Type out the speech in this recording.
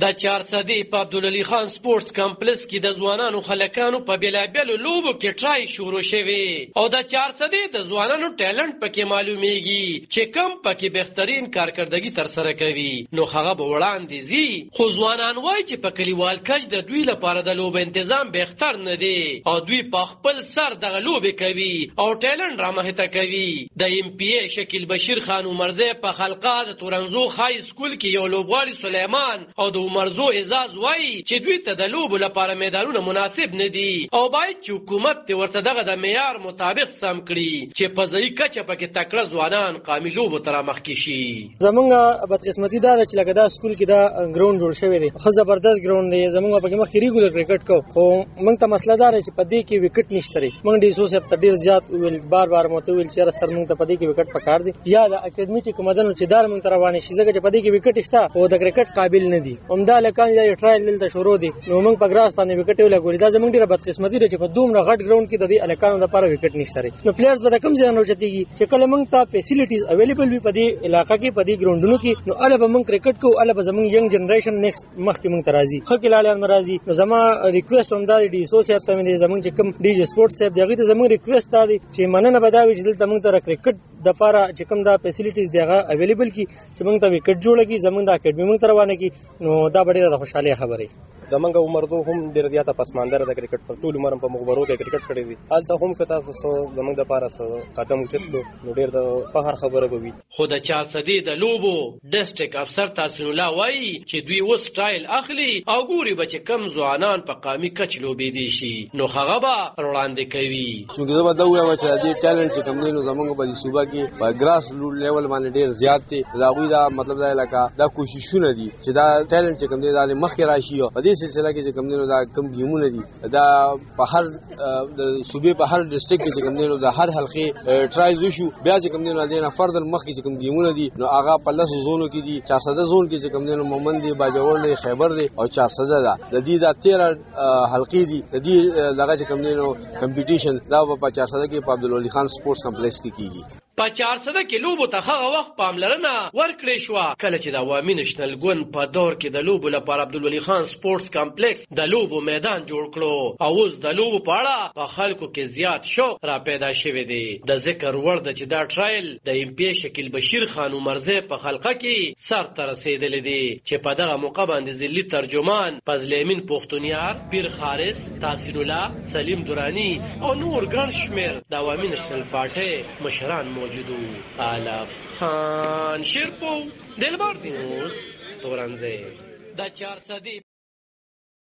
د چارسدي په عبدالعلي خان سپورتس کمپلیکس کې د ځوانانو خلکانو په بیلابیلو لوبو کې ټرای شروع شوی او د چارسدي د ځوانانو ټیلنټ پکې معلومیږي چې کم پکې بهترین کارکردګي تر سره کوي نو هغه به وړاندې ځي خو ځوانان وایي چې په کلیوال کچ د دوی لپاره د لوب تنظیم بهتر نه دی او دوی په خپل سر دغه لوبې کوي او ټیلنټ رامخته کوي د ایم پی ای شکیل بشیر خان عمرزی په خلقا د تورنزو های سکول کې یو لوبغاړي سلیمان او مرزو اعزاز وای چې دوی ته د لوبو لپاره میدانونه مناسب نه دي او باید چې حکومت ته ورته دغه د معیار مطابق سم کړي چې په ځای کچه پکې تکړه ځوانان قامي لوبو ته رامخکې شي. زمونږ بدقسمتي دا ده چې لکه دا سکول کې دا ګراوند جوړ شوی دی ښه زبردست ګراوند دی زمونږ پکې مخکې ریګولر کرکټ کوو خو موږ ته مسله دا ده چې په دې کې وکټ نشته دی موږ ډي سو صاحب ته ډېر زیات ویل بار بار مو ته ویل چې سر موږ ته په دې کې وکټ پکار دی یا د اکیډمي چې کوم دنو چې دار موږ ته روانې شي ځکه چې په دې کې وکټ شته او د کرکټ قابل نه دي همدا لکه دا ټرایل دلته شروع دي نو موږ په ګراس باندې وکټ ولګولې دا زموږ ډیره بدقسمتي ده چې په دومره غټ ګراوند کې د دې الکانو لپاره وکټ نشته نو پلیئرز به کم ځای نه وچتيږي چې کله موږ ته فیسیلیټیز اویلیبل وي په دې علاقې کې په دې ګراوندونو کې نو اله به موږ کرکټ کوو اله به زموږ ینګ جنریشن نیکسټ مخکې موږ ته راځي خو کې لاله مرাজি نو زما ریکوست هم دا دی سو صاحب ته مې زموږ چې کوم ډي جی سپورت صاحب دغه ته زموږ ریکوست دا دی چې مننه بداوي چې دلته موږ ته کرکټ د لپاره چې کوم دا فیسیلیټیز دغه اویلیبل کی چې موږ ته وکټ جوړ کی زموږ د اکیډمي موږ ته روانه کی نو دا ډیره د خوشاله خبره زمونږ عمر دو هم ډیر زیاته پسماندره د کرکټ په ټول عمر په مخبرو کې کرکټ کړی دي حالت هم کته سو زمونږ د پاره قدم اوچتلو نو ډیر د فخر خبره به وي خو د چارسدي د لوبو ډیسټریکټ افسر تحسین الله وایي چې دوی و سټایل اخلي او ګوري به چې کم ځوانان په قامي کچ لوبې دي شي نو هغه به وړاندې کوي چې زه به دا وایم چې د ټیلنټ چې کم دی نو زمونږ په صوبه کې په ګراس روټ لیول باندې ډیر زیات دي دا غوي دا مطلب دا لکه دا کوششونه دي چې دا ټیلنټ چې کم دی دا مخکې راشي په دې سلسله کې چې کم دی نو دا کم ګیمونه دي دا په هر د صوبې په هر ډیسټریکټ کې چې کم دی نو دا هر حلقې ټرایز وشو بیا چې کم دی نو دا فردن مخکې چې کم ګیمونه دي نو هغه په لاسو زونو کې دي 400 زون کې چې کم دی نو مومند دی باجوړ دی خیبر دی او 400 دا د دې دا 13 حلقې دي د دې دغه چې کم دی نو کمپټیشن دا په 400 کې په عبدالعلي خان سپورتس کمپلیکس کې کیږي په 400 کې لوبو ته هغه وخت پاملرنه ورکړې شو کله چې د عوامي نشنل ګوند په دور کې د لوبو لپاره عبدالعلي خان سپورتس کمپلیکس د لوبو میدان جوړ کړو او اوس د لوبو په اړه په خلکو کې زیات شوق را پیدا شوی دی د ذکر وړ د چې دا ټرایل د ایم پی شکیل بشیر خان عمرزی په خلقه کې سر ته رسیدلی دی چې په دغه موقع باندې ځلي ترجمان فضل امین پښتونیار پیر خارس تحسین الله سلیم درانی او نور ګڼ شمېر د عوامي نشنل پارټۍ مشران موجودو آلاب خان شیرپو دلبار دیوز تورنزه دا 400